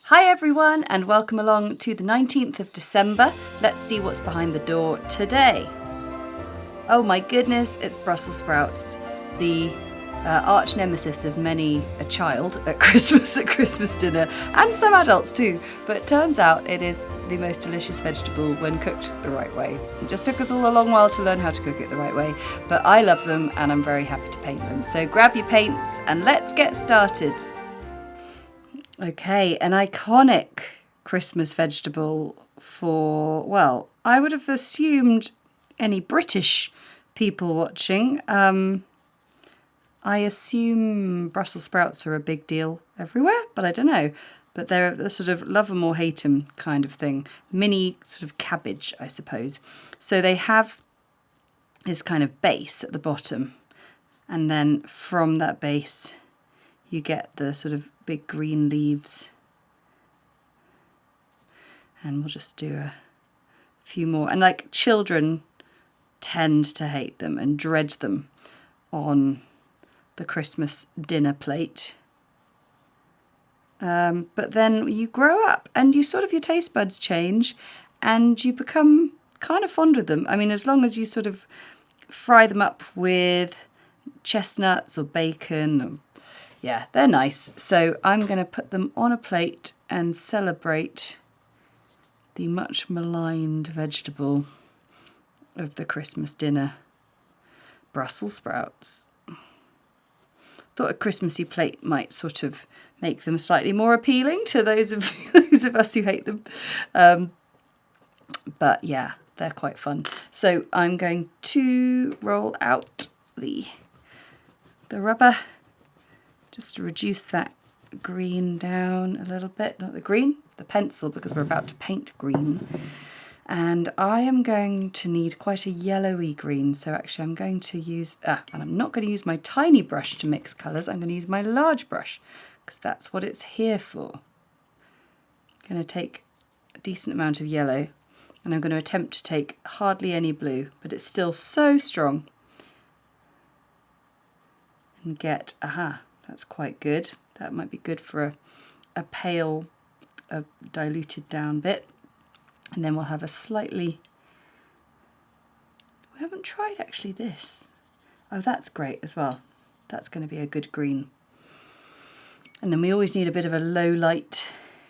Hi everyone and welcome along to the 19th of December. Let's see what's behind the door today. Oh my goodness, it's Brussels sprouts, the arch nemesis of many a child at Christmas dinner, and some adults too. But it turns out it is the most delicious vegetable when cooked the right way. It just took us all a long while to learn how to cook it the right way, but I love them and I'm very happy to paint them. So grab your paints and let's get started. Okay, an iconic Christmas vegetable for, well, I would have assumed any British people watching. I assume Brussels sprouts are a big deal everywhere, but I don't know. But they're a sort of love them or hate them kind of thing. Mini sort of cabbage, I suppose. So they have this kind of base at the bottom. And then from that base, you get the sort of big green leaves. And we'll just do a few more. And like children tend to hate them and dread them on the Christmas dinner plate. But then you grow up and you sort of, your taste buds change and you become kind of fond of them. I mean, as long as you sort of fry them up with chestnuts or bacon, yeah, they're nice. So I'm going to put them on a plate and celebrate the much maligned vegetable of the Christmas dinner, Brussels sprouts. Thought a Christmassy plate might sort of make them slightly more appealing to those of us who hate them. But yeah, they're quite fun. So I'm going to roll out the rubber just to reduce that green down a little bit. Not the green, the pencil, because we're about to paint green. And I am going to need quite a yellowy green. So actually I'm going to use, and I'm not going to use my tiny brush to mix colours. I'm going to use my large brush because that's what it's here for. I'm going to take a decent amount of yellow and I'm going to attempt to take hardly any blue, but it's still so strong. And get, that's quite good. That might be good for a pale, diluted down bit. And then we'll have a slightly, we haven't tried actually this. Oh, that's great as well. That's going to be a good green. And then we always need a bit of a low light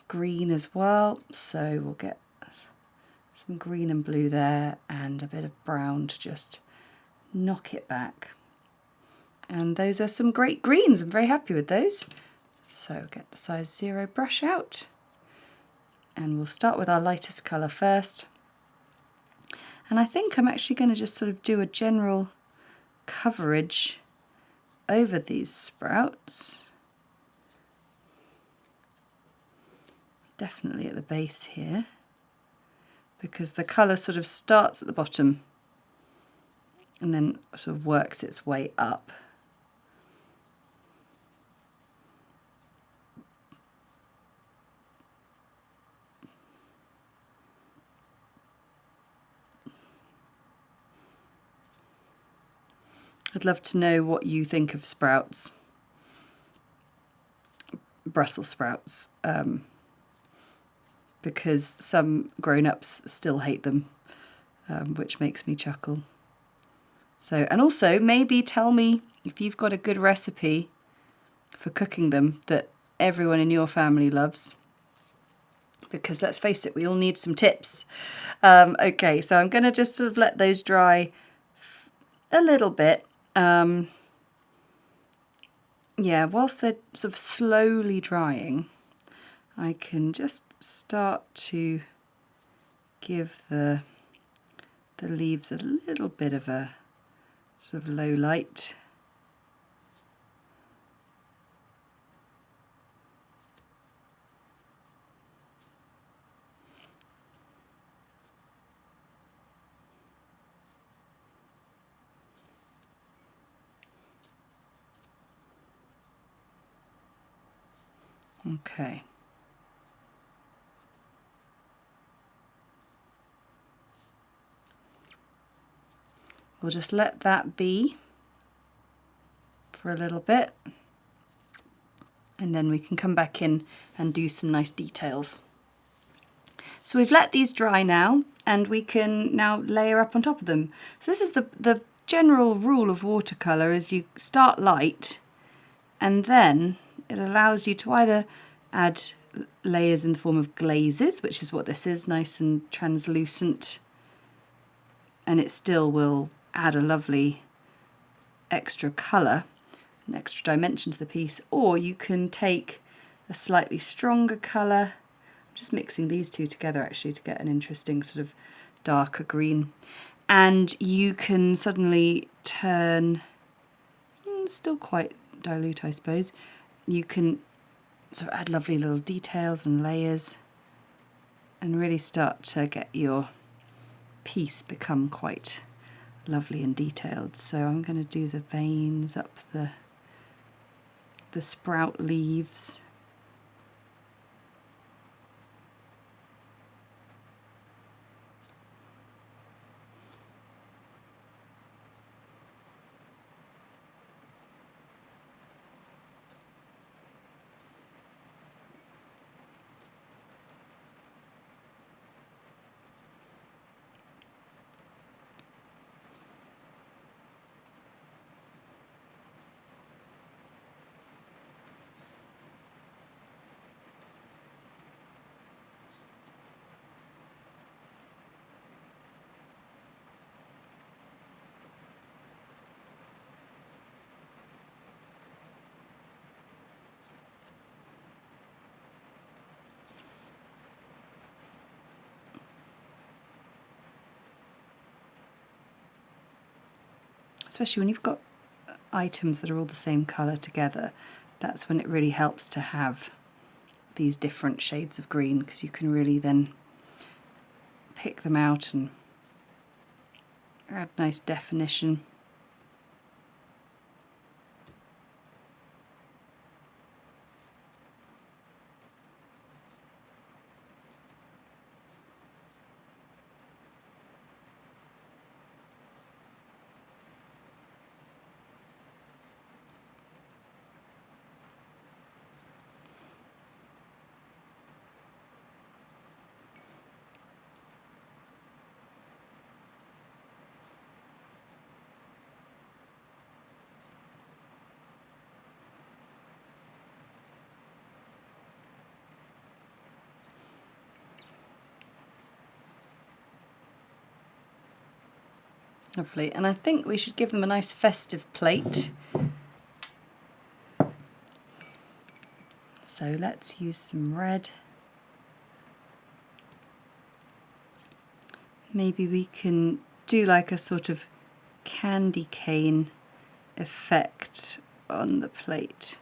green as well. So we'll get some green and blue there and a bit of brown to just knock it back. And those are some great greens. I'm very happy with those. So get the size 0 brush out. And we'll start with our lightest colour first. And I think I'm actually going to just sort of do a general coverage over these sprouts. Definitely at the base here, because the colour sort of starts at the bottom and then sort of works its way up. I'd love to know what you think of sprouts, Brussels sprouts, because some grown-ups still hate them, which makes me chuckle. So, and also maybe tell me if you've got a good recipe for cooking them that everyone in your family loves, because let's face it, we all need some tips. Okay, so I'm going to just sort of let those dry a little bit. Yeah, whilst they're sort of slowly drying, I can just start to give the leaves a little bit of a sort of low light. Okay. We'll just let that be for a little bit. and then we can come back in and do some nice details. So we've let these dry now, and we can now layer up on top of them. So this is the general rule of watercolour, is you start light, and then it allows you to either add layers in the form of glazes, which is what this is, nice and translucent, and it still will add a lovely extra colour, an extra dimension to the piece, or you can take a slightly stronger colour. I'm just mixing these two together actually to get an interesting sort of darker green, and you can suddenly turn, still quite dilute I suppose, you can sort of add lovely little details and layers and really start to get your piece become quite lovely and detailed. So I'm going to do the veins up the sprout leaves. Especially when you've got items that are all the same colour together, that's when it really helps to have these different shades of green, because you can really then pick them out and add nice definition. Lovely, and I think we should give them a nice festive plate. So let's use some red. Maybe we can do like a sort of candy cane effect on the plate.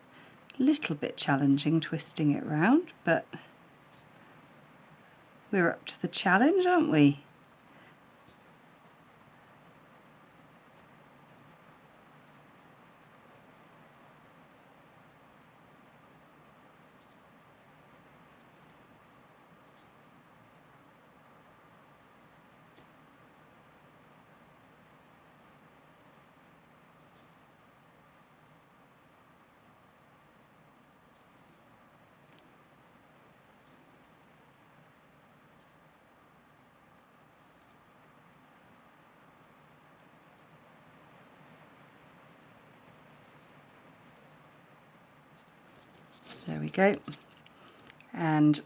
A little bit challenging twisting it round, but we're up to the challenge, aren't we? There we go. And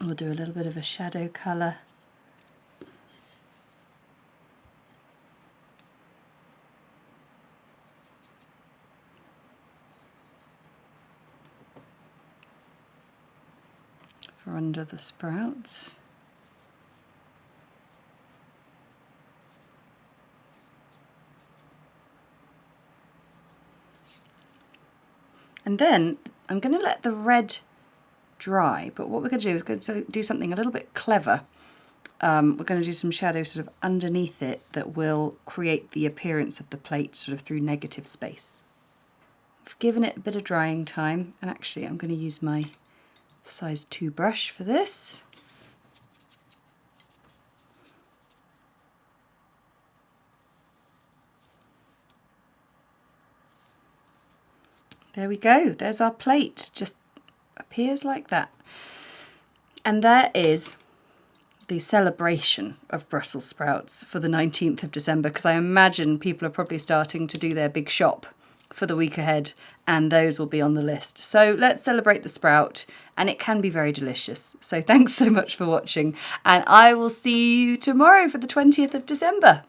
we'll do a little bit of a shadow colour. For under the sprouts. And then I'm going to let the red dry, but what we're going to do is going to do something a little bit clever. We're going to do some shadow sort of underneath it that will create the appearance of the plate sort of through negative space. I've given it a bit of drying time, and actually I'm going to use my size 2 brush for this. there we go. There's our plate. Just appears like that. And there is the celebration of Brussels sprouts for the 19th of December, because I imagine people are probably starting to do their big shop for the week ahead, and those will be on the list. So let's celebrate the sprout, and it can be very delicious. So thanks so much for watching, and I will see you tomorrow for the 20th of December.